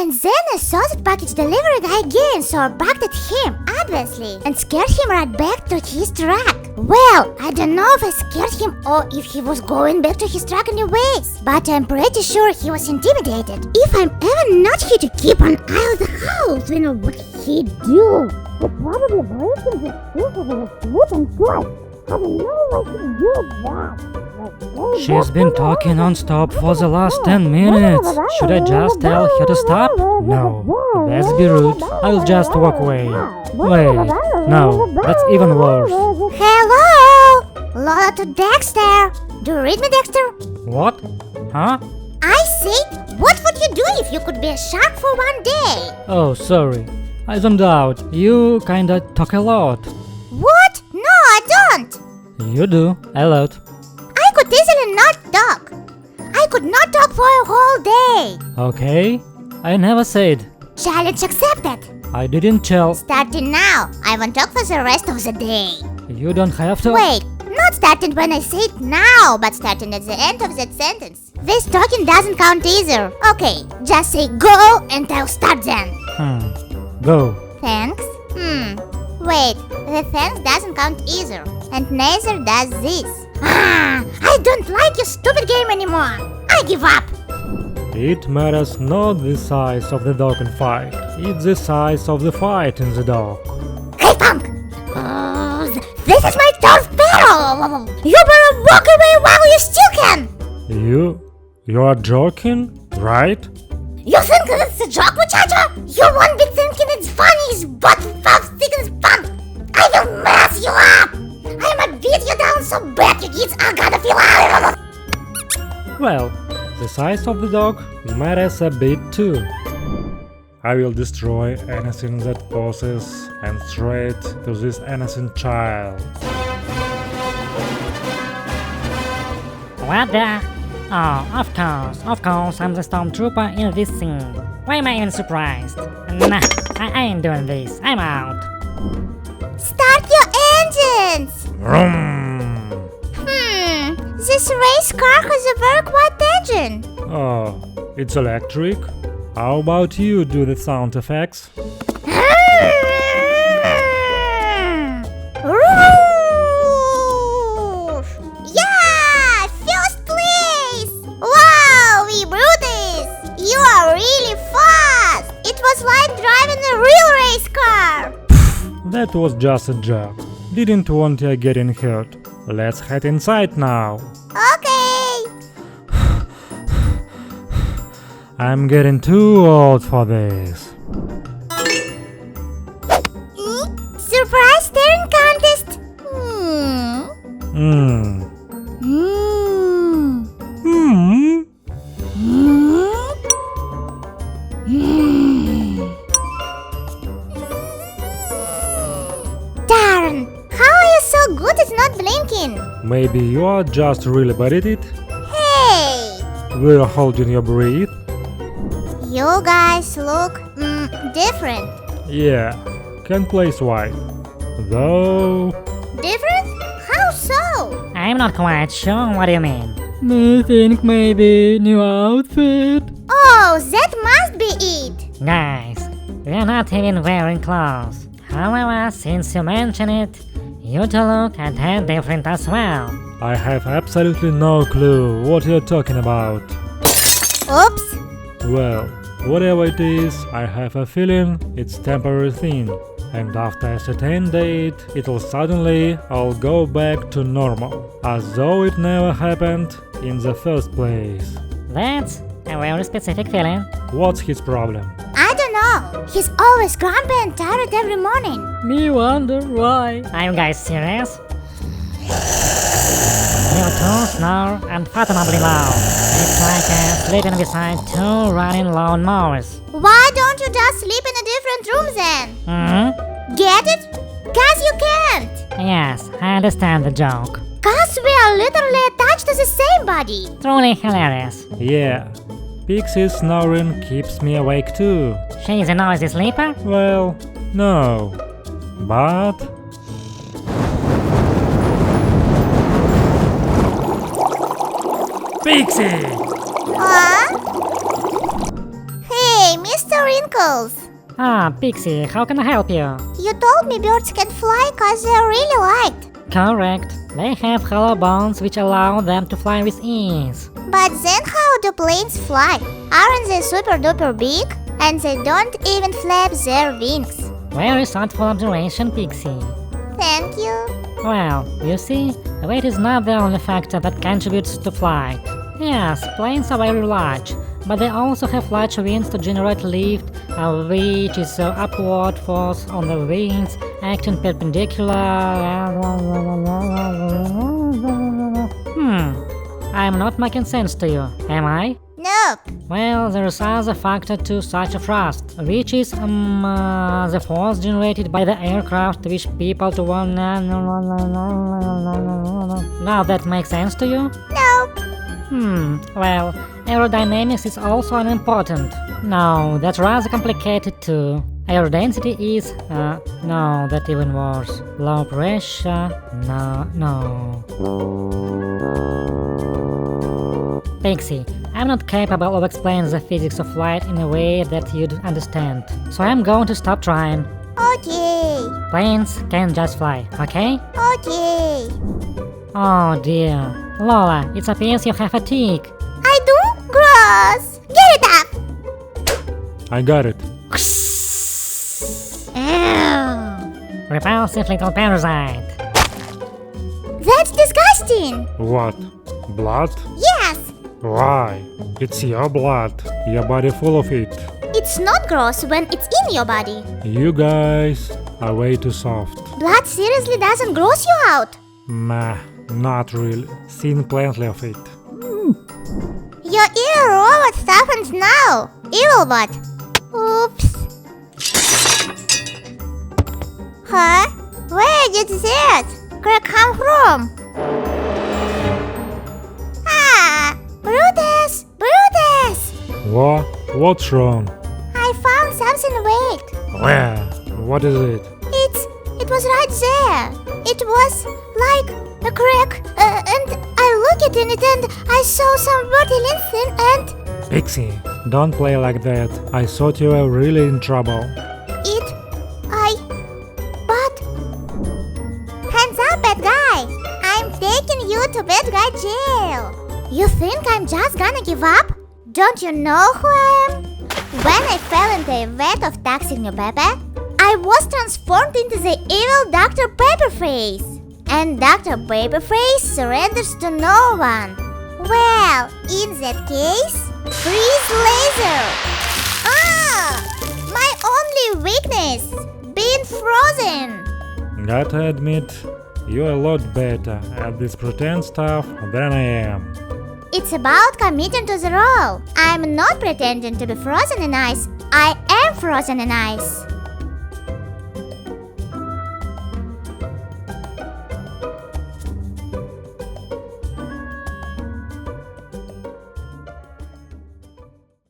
And then I saw that package delivery guy again, so I barked at him, obviously, and scared him right back to his truck. Well, I don't know if I scared him or if he was going back to his truck anyways, but I'm pretty sure he was intimidated. If I'm ever not here to keep an eye on the house, we know what he do. He probably breaks in the shoes of his foot and foot. I don't know why he do that. She's been talking non-stop for the last 10 minutes. Should I just tell her to stop? No, that's be rude. I'll just walk away. Wait, no, that's even worse. Hello! Lola to Dexter. Do you read me, Dexter? What? Huh? I said, what would you do if you could be a shark for one day? Oh, sorry. I zoned out. You kinda talk a lot. What? No, I don't. You do, a lot. I could easily not talk. I could not talk for a whole day. Okay, I never said. Challenge accepted. I didn't tell. Starting now. I won't talk for the rest of the day. You don't have to. Wait, not starting when I say it now, but starting at the end of that sentence. This talking doesn't count either. Okay, just say go and I'll start then. Go. Thanks? Wait, the thanks doesn't count either. And neither does this. I don't like your stupid game anymore. I give up. It matters not the size of the dog in fight. It's the size of the fight in the dog. Hey, punk! This is my turf battle! You better walk away while you still can! You are joking, right? You think it's a joke, muchacho? You won't be thinking it's funny, it's but fast sticking spunk! I will mess you up! I'ma beat you down so bad you kids are gonna feel out! Well, the size of the dog matters a bit too. I will destroy anything that poses and straight to this innocent child. What the? Oh, of course, I'm the stormtrooper in this scene. Why am I even surprised? Nah, I ain't doing this, I'm out. Start your engines! Vroom. This race car has a very quiet engine. Oh, it's electric? How about you do the sound effects? Yeah! First place! Wow, Brutus! You are really fast! It was like driving a real race car! That was just a joke. Didn't want you getting hurt. Let's head inside now. Okay! I'm getting too old for this. Surprise staring contest! Darn! How are you so good at not blinking? Maybe you are just really bad at it? Hey! We're holding your breath? You guys look different. Yeah, can't place why. Though... Different? How so? I'm not quite sure what you mean. I think maybe new outfit? Oh, that must be it! Guys, we're not even wearing clothes. However, since you mention it, you two look a tad different as well. I have absolutely no clue what you're talking about. Oops! Well, whatever it is, I have a feeling it's temporary thing. And after a certain date, it'll suddenly all go back to normal. As though it never happened in the first place. That's a very specific feeling. What's his problem? I don't know. He's always grumpy and tired every morning. Me wonder why. Are you guys serious? You two snore unfathomably loud. It's like sleeping beside two running lawnmowers. Why don't you just sleep in a different room then? Get it? Cause you can't. Yes, I understand the joke. Cause we are literally attached to the same body. Truly hilarious. Yeah, Pixie's snoring keeps me awake too. She's a noisy sleeper? Well, no. But... Pixie! Huh? Hey, Mr. the wrinkles. Ah, Pixie, how can I help you? You told me birds can fly cause they're really light. Correct. They have hollow bones which allow them to fly with ease. But then how do planes fly? Aren't they super duper big? And they don't even flap their wings. Very thoughtful observation, Pixie. Thank you. Well, you see, weight is not the only factor that contributes to flight. Yes, planes are very large, but they also have large wings to generate lift, which is upward force on the wings, acting perpendicular. I'm not making sense to you, am I? Nope. Well, there is other factor to such a thrust, which is the force generated by the aircraft which people to one. Now that makes sense to you? Nope. Well, aerodynamics is also unimportant. No, that's rather complicated too. Air density is, no, that's even worse. Low pressure, no. Pixie, I'm not capable of explaining the physics of light in a way that you'd understand. So I'm going to stop trying. Okay. Planes can just fly, okay? Okay. Oh dear. Lola, it appears you have a tick. I do? Gross. Get it up. I got it. Ew. Repulsive little parasite. That's disgusting. What? Blood? Yes. Why? It's your blood. Your body full of it. It's not gross when it's in your body. You guys are way too soft. Blood seriously doesn't gross you out. Nah, not really. Seen plenty of it. Your evil robot softens now. Evil bot. Oops. Huh? Where did that crack come from? Ah! Brutus! Brutus! What? What's wrong? I found something wet. Where? What is it? It was right there. It was like a crack, and I looked in it and I saw some water in and Pixie, don't play like that. I thought you were really in trouble. But hands up, bad guy. I'm taking you to bad guy jail. You think I'm just gonna give up? Don't you know who I am? When I fell into a vat of toxic new pepper, I was transformed into the evil Dr. Pepperface. And Dr. Pepperface surrenders to no one. Well, in that case, freeze laser! Ah! My only weakness! Being frozen! Gotta admit, you're a lot better at this pretend stuff than I am. It's about committing to the role. I'm not pretending to be frozen in ice. I am frozen in ice.